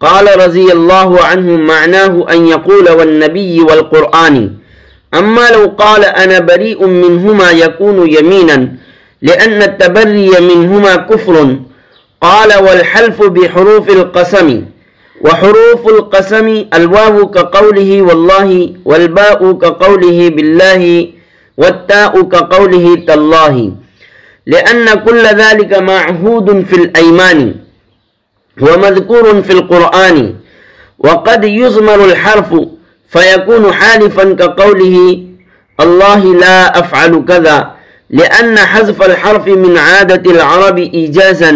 قال رضي الله عنه معناه أن يقول والنبي والقرآن أما لو قال أنا بريء منهما يكون يمينا لأن التبري منهما كفر. قال والحلف بحروف القسم، وحروف القسم الواو كقوله والله، والباء كقوله بالله، والتاء كقوله تالله، لأن كل ذلك معهود في الأيمان ومذكور في القرآن. وقد يضمر الحرف فيكون حالفا كقوله الله لا أفعل كذا، لأن حذف الحرف من عادة العرب إيجازا.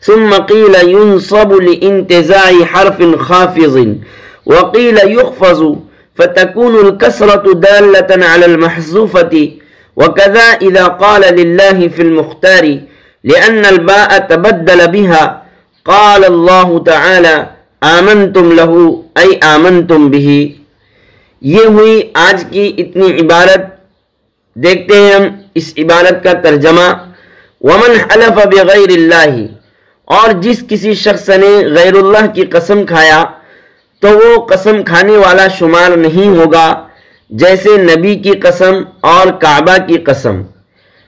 ثم قيل ينصب لانتزاع حرف خافض، وقيل يخفض فتكون الكسرة دالة على المحذوفة. وكذا إذا قال لله في المختار لأن الباء تبدل بها قال اللہ تعالی آمنتم لہو ای آمنتم بہی۔ یہ ہوئی آج کی اتنی عبارت۔ دیکھتے ہیں ہم اس عبارت کا ترجمہ۔ ومن حلف بغیر اللہ، اور جس کسی شخص نے غیر اللہ کی قسم کھایا تو وہ قسم کھانے والا شمار نہیں ہوگا، جیسے نبی کی قسم اور کعبہ کی قسم۔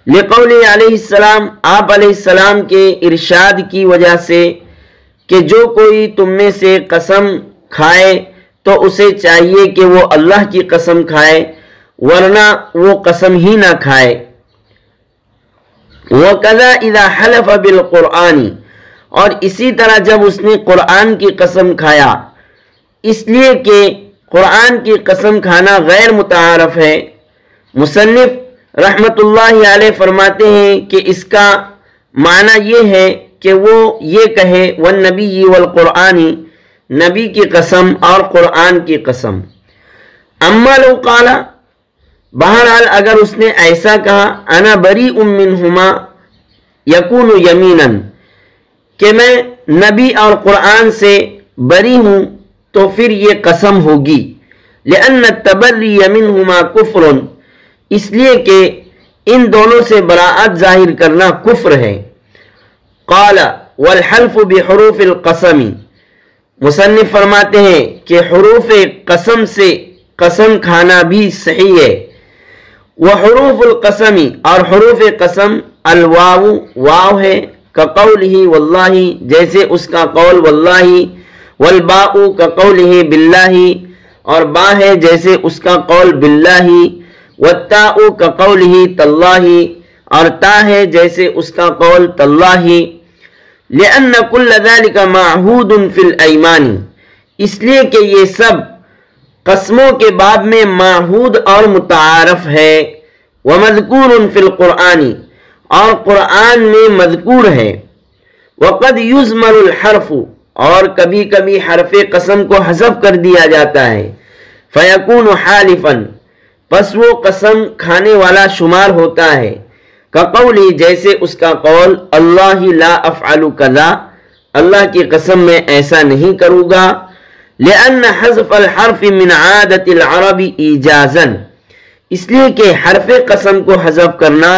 لقول علیہ السلام، آپ علیہ السلام کے ارشاد کی وجہ سے کہ جو کوئی تم میں سے قسم کھائے تو اسے چاہیے کہ وہ اللہ کی قسم کھائے، ورنہ وہ قسم ہی نہ کھائے۔ وَكَذَا إِذَا حَلَفَ بِالْقُرْآنِ، اور اسی طرح جب اس نے قرآن کی قسم کھایا، اس لیے کہ قرآن کی قسم کھانا غیر متعارف ہے۔ مصنف رحمت اللہ علیہ فرماتے ہیں کہ اس کا معنی یہ ہے کہ وہ یہ کہے والنبی والقرآنی، نبی کی قسم اور قرآن کی قسم۔ اما لو قال، بہرحال اگر اس نے ایسا کہا انا بریء منہما یکون یمینا، کہ میں نبی اور قرآن سے بری ہوں، تو پھر یہ قسم ہوگی۔ لأن التبری منہما کفر، اس لیے کہ ان دونوں سے براءت ظاہر کرنا کفر ہے۔ قال والحلف بحروف القسم، مصنف فرماتے ہیں کہ حروف قسم سے قسم کھانا بھی صحیح ہے۔ وحروف القسم، اور حروف قسم الواو، واو ہے، کقولہ واللہ، جیسے اس کا قول واللہ، والباء کقولہ باللہ، اور با ہے جیسے اس کا قول باللہ، والتاء کقولہ تاللہ، اور تا ہے جیسے اس کا قول تاللہ۔ لأن كل ذلك معہود فی الایمان، اس لیے کہ یہ سب قسموں کے باب میں معہود اور متعارف ہے۔ ومذکور فی القرآن، اور قرآن میں مذکور ہے۔ وقد یضمر الحرف، اور کبھی کبھی حرف قسم کو حذف کر دیا جاتا ہے۔ فیکون حالفا، پس وہ قسم کھانے والا شمار ہوتا ہے۔ کقولی، جیسے اس کا قول اللہ لا افعل کذا، اللہ کی قسم میں ایسا نہیں کروں گا۔ لأن حذف الحرف من عادت العرب ایجازا، اس لیے کہ حرف قسم کو حذف کرنا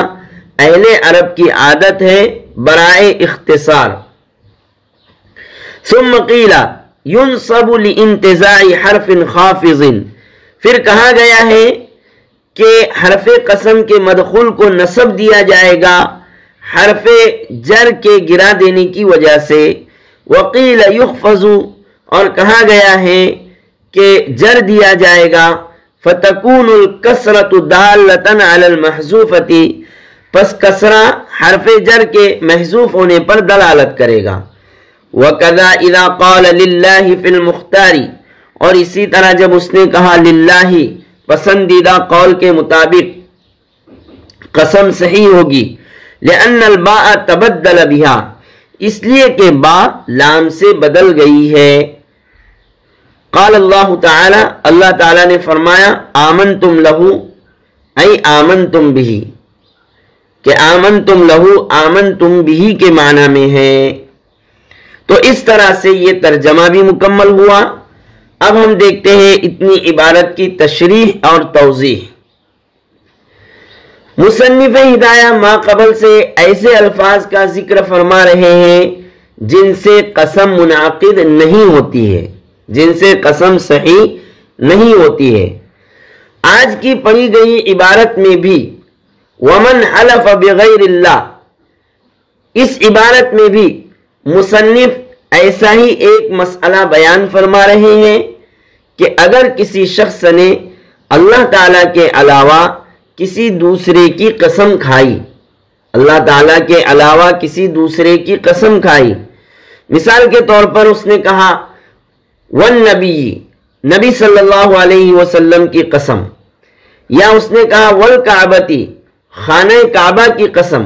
اہل عرب کی عادت ہے برائے اختصار۔ ثم قیل ينصب لانتزاع حرف خافض، پھر کہا گیا ہے کہ حرف قسم کے مدخول کو نصب دیا جائے گا حرف جر کے گرا دینے کی وجہ سے، وقیل یخفض، اور کہا گیا ہے کہ جر دیا جائے گا، فتکون الکسرۃ دالۃ علی المحذوفۃ، پس کسرہ حرف جر کے محذوف ہونے پر دلالت کرے گا۔ وَكَذَا إِذَا قَالَ لِلَّهِ فِي الْمُخْتَارِ، اور اسی طرح جب اس نے کہا للہ، پسندیدہ قول کے مطابق قسم صحیح ہوگی، لأن الباء تبدل بها، اس لیے کہ با لام سے بدل گئی ہے۔ قال اللہ تعالی، اللہ تعالی نے فرمایا، آمنتم لہو ای آمنتم بہی، کہ آمنتم لہو آمنتم بہی کے معنی میں ہے۔ تو اس طرح سے یہ ترجمہ بھی مکمل ہوا۔ اب ہم دیکھتے ہیں اتنی عبارت کی تشریح اور توضیح۔ مصنف ہدایہ ما قبل سے ایسے الفاظ کا ذکر فرما رہے ہیں جن سے قسم منعقد نہیں ہوتی ہے، جن سے قسم صحیح نہیں ہوتی ہے۔ آج کی پڑھی گئی عبارت میں بھی ومن حلف بغیر اللہ، اس عبارت میں بھی مصنف ایسا ہی ایک مسئلہ بیان فرما رہے ہیں کہ اگر کسی شخص نے اللہ تعالیٰ کے علاوہ کسی دوسرے کی قسم کھائی، اللہ تعالیٰ کے علاوہ کسی دوسرے کی قسم کھائی، مثال کے طور پر اس نے کہا والنبی، نبی صلی اللہ علیہ وسلم کی قسم، یا اس نے کہا والکعبتی، خانہ کعبہ کی قسم،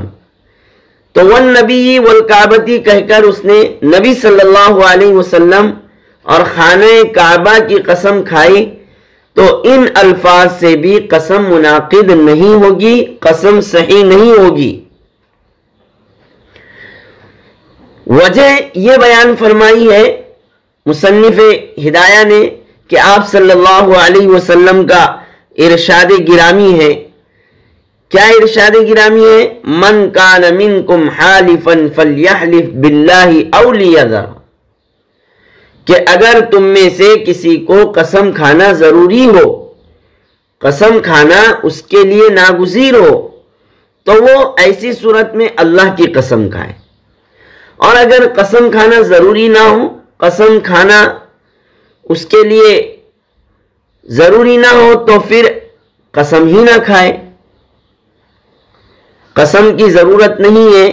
تو والنبی والکعبتی کہہ کر اس نے نبی صلی اللہ علیہ وسلم اور خانہ کعبہ کی قسم کھائی، تو ان الفاظ سے بھی قسم منعقد نہیں ہوگی، قسم صحیح نہیں ہوگی۔ وجہ یہ بیان فرمائی ہے مصنف ہدایہ نے کہ آپ صلی اللہ علیہ وسلم کا ارشاد گرامی ہے۔ کیا ارشاد گرامی ہے؟ من کان منکم حالفا فلیحلف باللہ او لیذر، کہ اگر تم میں سے کسی کو قسم کھانا ضروری ہو، قسم کھانا اس کے لیے ناگزیر ہو، تو وہ ایسی صورت میں اللہ کی قسم کھائے، اور اگر قسم کھانا ضروری نہ ہو، قسم کھانا اس کے لیے ضروری نہ ہو، تو پھر قسم ہی نہ کھائے، قسم کی ضرورت نہیں ہے۔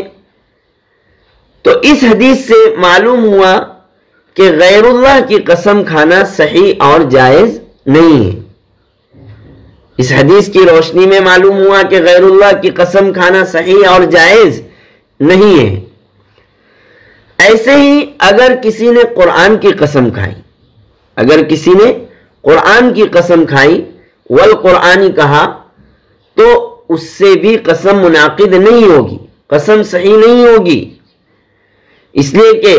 تو اس حدیث سے معلوم ہوا کہ غیر اللہ کی قسم کھانا صحیح اور جائز نہیں ہے۔ اس حدیث کی روشنی میں معلوم ہوا کہ غیر اللہ کی قسم کھانا صحیح اور جائز نہیں ہے۔ ایسے ہی اگر کسی نے قرآن کی قسم کھائی، اگر کسی نے قرآن کی قسم کھائی، والقرآن کہا، تو اس سے بھی قسم منعقد نہیں ہوگی، قسم صحیح نہیں ہوگی، اس لیے کہ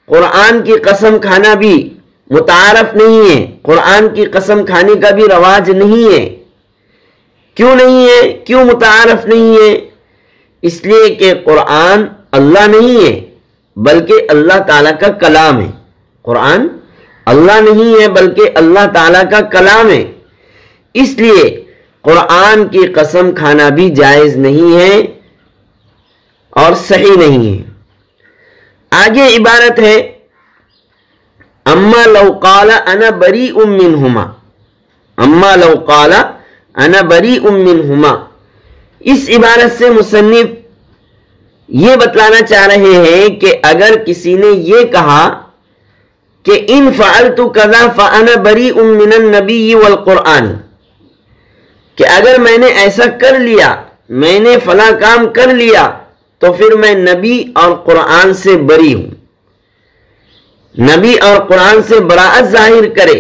قرآن کی قسم کھانا بھی متعارف نہیں ہے، قرآن کی قسم کھانے کا بھی رواج نہیں ہے۔ کیوں نہیں ہے؟ کیوں متعارف نہیں ہے؟ اس لیے کہ قرآن اللہ نہیں ہے بلکہ اللہ تعالیٰ کا کلام ہے۔ قرآن اللہ نہیں ہے بلکہ اللہ تعالیٰ کا کلام ہے، اس لیے قرآن کی قسم کھانا بھی جائز نہیں ہے اور صحیح نہیں ہے۔ آگے عبارت ہے اما لو قال انا بریء منہما، اما لو قال انا بریء منہما، اس عبارت سے مصنف یہ بتلانا چاہ رہے ہیں کہ اگر کسی نے یہ کہا کہ ان فعلت کذا فانا بریء من النبی والقرآن، کہ اگر میں نے ایسا کر لیا، میں نے فلاں کام کر لیا، تو پھر میں نبی اور قرآن سے بری ہوں، نبی اور قرآن سے براءت ظاہر کرے،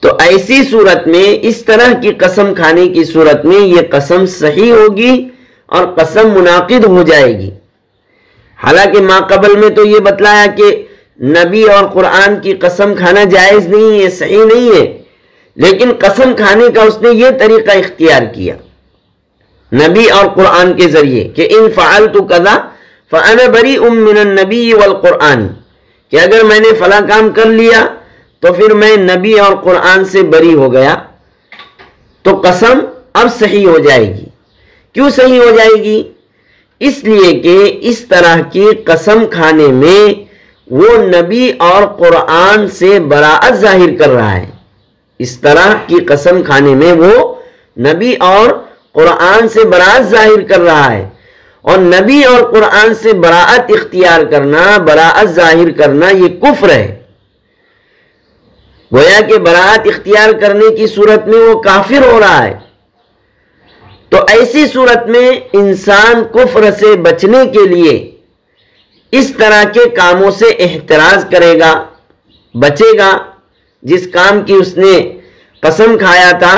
تو ایسی صورت میں، اس طرح کی قسم کھانے کی صورت میں یہ قسم صحیح ہوگی اور قسم منعقد ہو جائے گی۔ حالانکہ ما قبل میں تو یہ بتلایا کہ نبی اور قرآن کی قسم کھانا جائز نہیں ہے، صحیح نہیں ہے، لیکن قسم کھانے کا اس نے یہ طریقہ اختیار کیا نبی اور قرآن کے ذریعے کہ ان فعلت کذا فانا بریء من النبی والقرآن، کہ اگر میں نے فلاں کام کر لیا تو پھر میں نبی اور قرآن سے بری ہو گیا۔ تو قسم اب صحیح ہو جائے گی۔ کیوں صحیح ہو جائے گی؟ اس لیے کہ اس طرح کی قسم کھانے میں وہ نبی اور قرآن سے براءت ظاہر کر رہا ہے۔ اس طرح کی قسم کھانے میں وہ نبی اور قرآن سے براءت ظاہر کر رہا ہے، اور نبی اور قرآن سے براءت اختیار کرنا، براءت ظاہر کرنا، یہ کفر ہے۔ گویا کہ براءت اختیار کرنے کی صورت میں وہ کافر ہو رہا ہے۔ تو ایسی صورت میں انسان کفر سے بچنے کے لیے اس طرح کے کاموں سے احتراز کرے گا، بچے گا۔ جس کام کی اس نے قسم کھایا تھا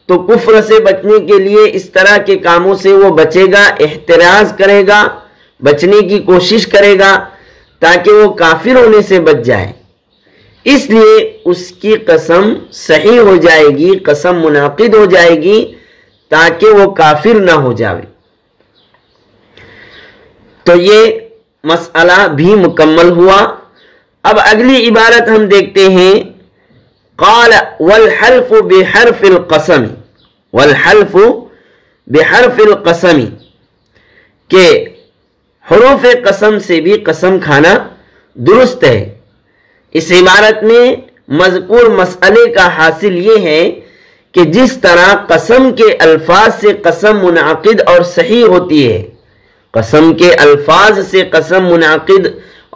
تو کفر سے بچنے کے لیے اس طرح کے کاموں سے وہ بچے گا، احتراز کرے گا، بچنے کی کوشش کرے گا تاکہ وہ کافر ہونے سے بچ جائے۔ اس لیے اس کی قسم صحیح ہو جائے گی، قسم منعقد ہو جائے گی تاکہ وہ کافر نہ ہو جائے۔ تو یہ مسئلہ بھی مکمل ہوا۔ اب اگلی عبارت ہم دیکھتے ہیں، قال والحلف بحرف القسم، والحلف بحرف القسم، کہ حروف قسم سے بھی قسم کھانا درست ہے۔ اس عبارت میں مذکور مسئلے کا حاصل یہ ہے کہ جس طرح قسم کے الفاظ سے قسم منعقد اور صحیح ہوتی ہے، قسم کے الفاظ سے قسم منعقد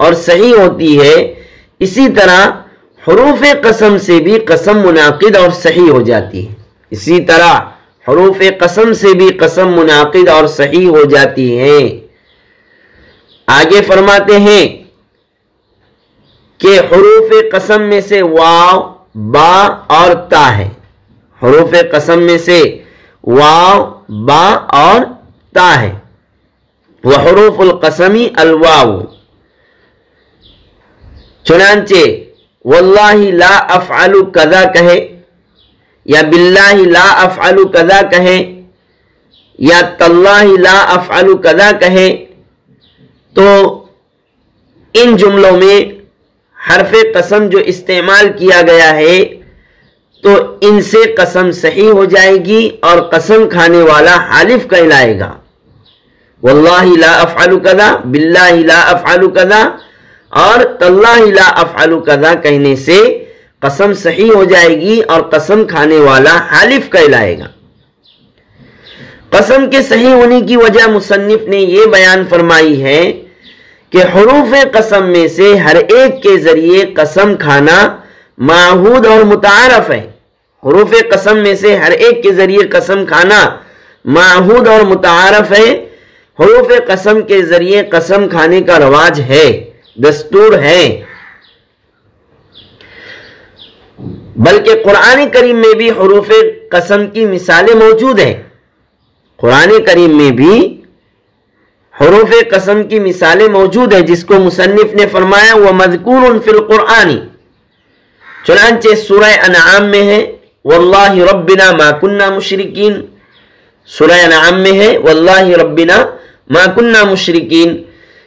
اور صحیح ہوتی ہے، اسی طرح حروف قسم سے بھی قسم منعقد اور صحیح ہو جاتی ہے۔ اسی طرح حروف قسم سے بھی قسم منعقد اور صحیح ہو جاتی ہے۔ آگے فرماتے ہیں کہ حروف قسم میں سے واو، با اور تا ہے۔ حروف قسم میں سے واو، با اور تا ہے۔ وحروف القسم الواو، چنانچہ واللہ لا افعل کذا کہے، یا باللہ لا افعل کذا کہے، یا تاللہ لا افعل کذا کہے، تو ان جملوں میں حرف قسم جو استعمال کیا گیا ہے تو ان سے قسم صحیح ہو جائے گی اور قسم کھانے والا حالف کہلائے گا۔ واللہ لا افعل کذا، باللہ لا افعل کذا اور تاللہ لا افعل کذا کہنے سے قسم صحیح ہو جائے گی اور قسم کھانے والا حالف کہلائے گا۔ قسم کے صحیح ہونے کی وجہ مصنف نے یہ بیان فرمائی ہے کہ حروف قسم میں سے ہر ایک کے ذریعے قسم کھانا معہود اور متعارف ہے۔ حروف قسم میں سے ہر ایک کے ذریعے قسم کھانا معہود اور متعارف ہے۔ حروف قسم کے ذریعے قسم کھانے کا رواج ہے، دستور ہے۔ بلکہ قرآن کریم میں بھی حروف قسم کی مثالیں موجود ہیں۔ قرآن کریم میں بھی حروف قسم کی مثالیں موجود ہیں، جس کو مصنف نے فرمایا وَمَذْكُورٌ فِي الْقُرْآنِ، چنانچہ سورہ انعام میں ہے واللہ ربنا ما کننا مشرکین، سورہ انعام میں ہے واللہ ربنا ما کننا مشرکین۔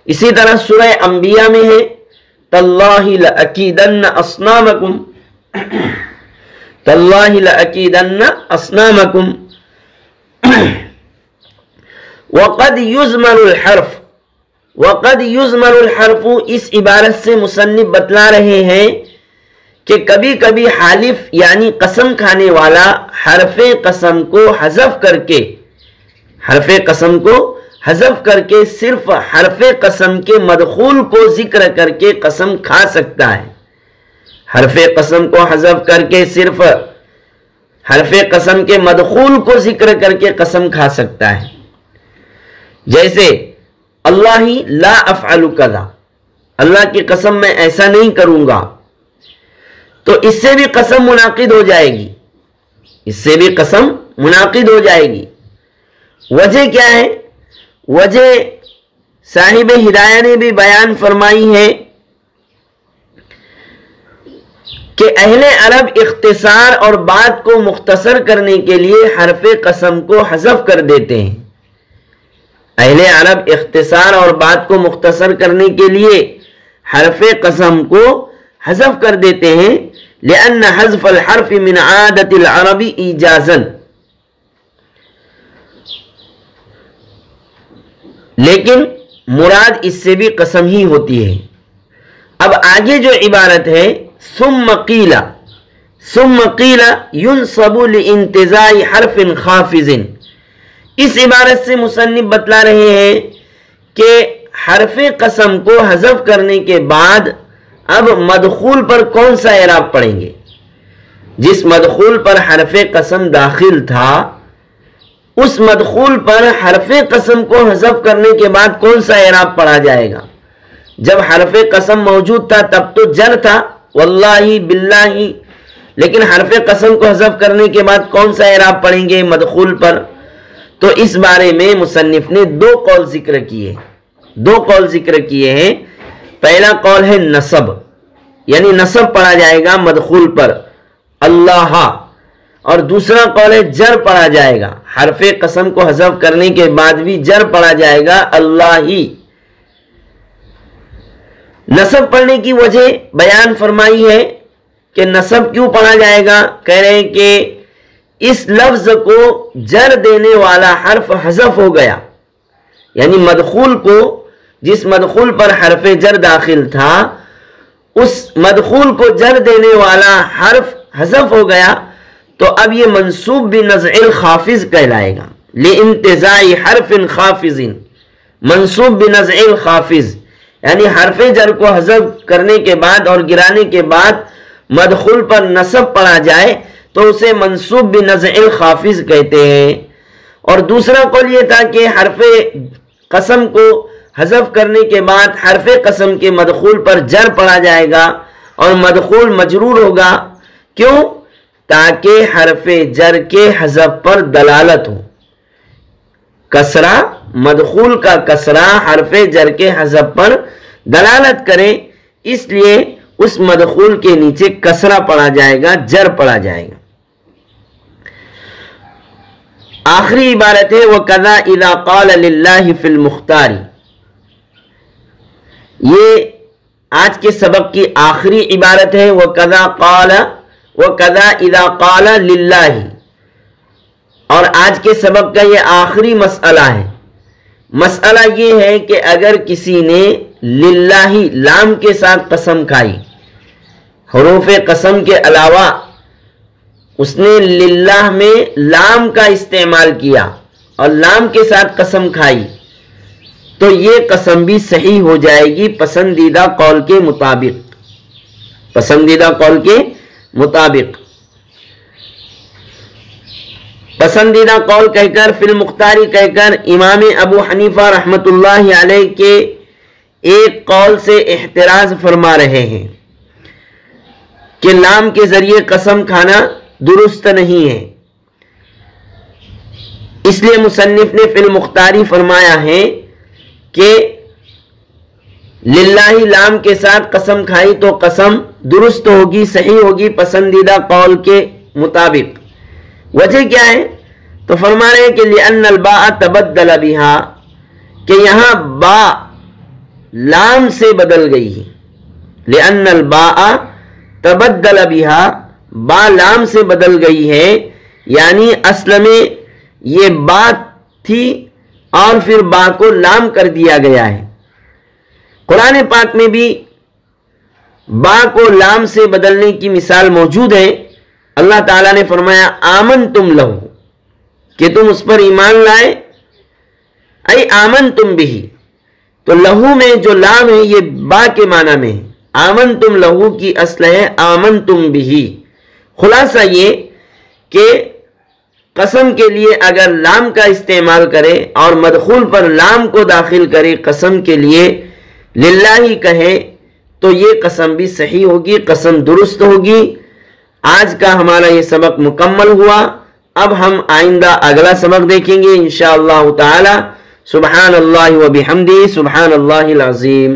اسی طرح سورہ انبیاء میں ہے تاللہ لأکیدن اصنامکم، تاللہ لأکیدن اصنامکم۔ وقد یزمر الحرف، وقد یزمر الحرف، اس عبارت سے مصنف بتلا رہے ہیں کہ کبھی کبھی حالف یعنی قسم کھانے والا حرف قسم کو حذف کر کے، حرف قسم کو حذف کر کے صرف حرف قسم کے مدخول کو ذکر کر کے قسم کھا سکتا ہے۔ حرف قسم کو حذف کر کے صرف حرف قسم کے مدخول کو ذکر کر کے قسم کھا سکتا ہے۔ جیسے اللہ لا افعل کذا، اللہ کی قسم میں ایسا نہیں کروں گا، تو اس سے بھی قسم منعقد ہو جائے گی، اس سے بھی قسم منعقد ہو جائے گی۔ وجہ کیا ہے؟ وجہ صاحب ہدایہ نے بھی بیان فرمائی ہے کہ اہل عرب اختصار اور بات کو مختصر کرنے کے لیے حرف قسم کو حذف کر دیتے ہیں۔ اہل عرب اختصار اور بات کو مختصر کرنے کے لیے حرف قسم کو حذف کر دیتے ہیں، لأن حذف الحرف من عادت العرب ایجازا، لیکن مراد اس سے بھی قسم ہی ہوتی ہے۔ اب آگے جو عبارت ہے ثم قیل ينصب لانتزاع حرف خافض، اس عبارت سے مصنف بتلا رہے ہیں کہ حرف قسم کو حذف کرنے کے بعد اب مدخول پر کون سا اعراب پڑھیں گے۔ جس مدخول پر حرف قسم داخل تھا اس مدخول پر حرف قسم کو حذف کرنے کے بعد کون سا اعراب پڑھا جائے گا۔ جب حرف قسم موجود تھا تب تو جر تھا واللہ باللہ، لیکن حرف قسم کو حذف کرنے کے بعد کون سا اعراب پڑھیں گے مدخول پر؟ تو اس بارے میں مصنف نے دو قول ذکر کیے ہیں۔ پہلا قول ہے نصب، یعنی نصب پڑھا جائے گا مدخول پر اللہ، اور دوسرا قول ہے جر پڑھا جائے گا، حرف قسم کو حذف کرنے کے بعد بھی جر پڑھا جائے گا اللہ ہی۔ نصب پڑھنے کی وجہ بیان فرمائی ہے کہ نصب کیوں پڑھا جائے گا، کہہ رہے ہیں کہ اس لفظ کو جر دینے والا حرف حذف ہو گیا، یعنی مدخول کو، جس مدخول پر حرف جر داخل تھا اس مدخول کو جر دینے والا حرف حذف ہو گیا، تو اب یہ منصوب بنزع الخافض کہلائے گا، لانتزاع حرف خافض، منصوب بنزع الخافض، یعنی حرف جر کو حذف کرنے کے بعد اور گرانے کے بعد مدخول پر نصب پڑھا جائے تو اسے منصوب بنزع الخافض کہتے ہیں۔ اور دوسرا قول یہ تھا کہ حرف قسم کو حذف کرنے کے بعد حرف قسم کے مدخول پر جر پڑھا جائے گا اور مدخول مجرور ہوگا، کیوں؟ تاکہ حرف جر کے حذف پر دلالت ہو، کسرہ، مدخول کا کسرہ حرف جر کے حذف پر دلالت کرے، اس لیے اس مدخول کے نیچے کسرہ پڑھا جائے گا، جر پڑھا جائے گا۔ آخری عبارت ہے وَكَذَا إِذَا قَالَ لِلَّهِ فِي الْمُخْتَارِ، یہ آج کے سبق کی آخری عبارت ہے۔ وَكَذَا إِذَا قَالَ لِلَّهِ، اور آج کے سبق کا یہ آخری مسئلہ ہے۔ مسئلہ یہ ہے کہ اگر کسی نے للہ لام کے ساتھ قسم کھائی، حروف قسم کے علاوہ اس نے للہ میں لام کا استعمال کیا اور لام کے ساتھ قسم کھائی، تو یہ قسم بھی صحیح ہو جائے گی پسندیدہ قول کے مطابق، پسندیدہ قول کے مطابق۔ پسندیدہ قول کہہ کر فی المختاری کہہ کر امام ابو حنیفہ رحمت اللہ علیہ کے ایک قول سے احتراز فرما رہے ہیں کہ لام کے ذریعے قسم کھانا درست نہیں ہے، اس لیے مصنف نے فی المختاری فرمایا ہے کہ للہ لام کے ساتھ قسم کھائی تو قسم درست ہوگی، صحیح ہوگی پسندیدہ قول کے مطابق۔ وجہ کیا ہے؟ تو فرما رہے ہیں کہ لأن الباء تبدل بها، کہ یہاں با لام سے بدل گئی ہے، لأن الباء تبدل بها، با لام سے بدل گئی ہے، یعنی اصل میں یہ با تھی اور پھر با کو لام کر دیا گیا ہے۔ قرآن پاک میں بھی با کو لام سے بدلنے کی مثال موجود ہے۔ اللہ تعالیٰ نے فرمایا آمنتم لہو، کہ تم اس پر ایمان لائے، ای آمنتم بہی، تو لہو میں جو لام ہے یہ با کے معنی میں ہے، آمنتم لہو کی اصل ہے آمنتم بہی۔ خلاصہ یہ کہ قسم کے لیے اگر لام کا استعمال کرے اور مدخول پر لام کو داخل کرے، قسم کے لیے للہ کہے تو یہ قسم بھی صحیح ہوگی، قسم درست ہوگی۔ آج کا ہمارا یہ سبق مکمل ہوا، اب ہم آئندہ اگلا سبق دیکھیں گے انشاءاللہ تعالی۔ سبحان اللہ و بحمدہ، سبحان اللہ العظیم۔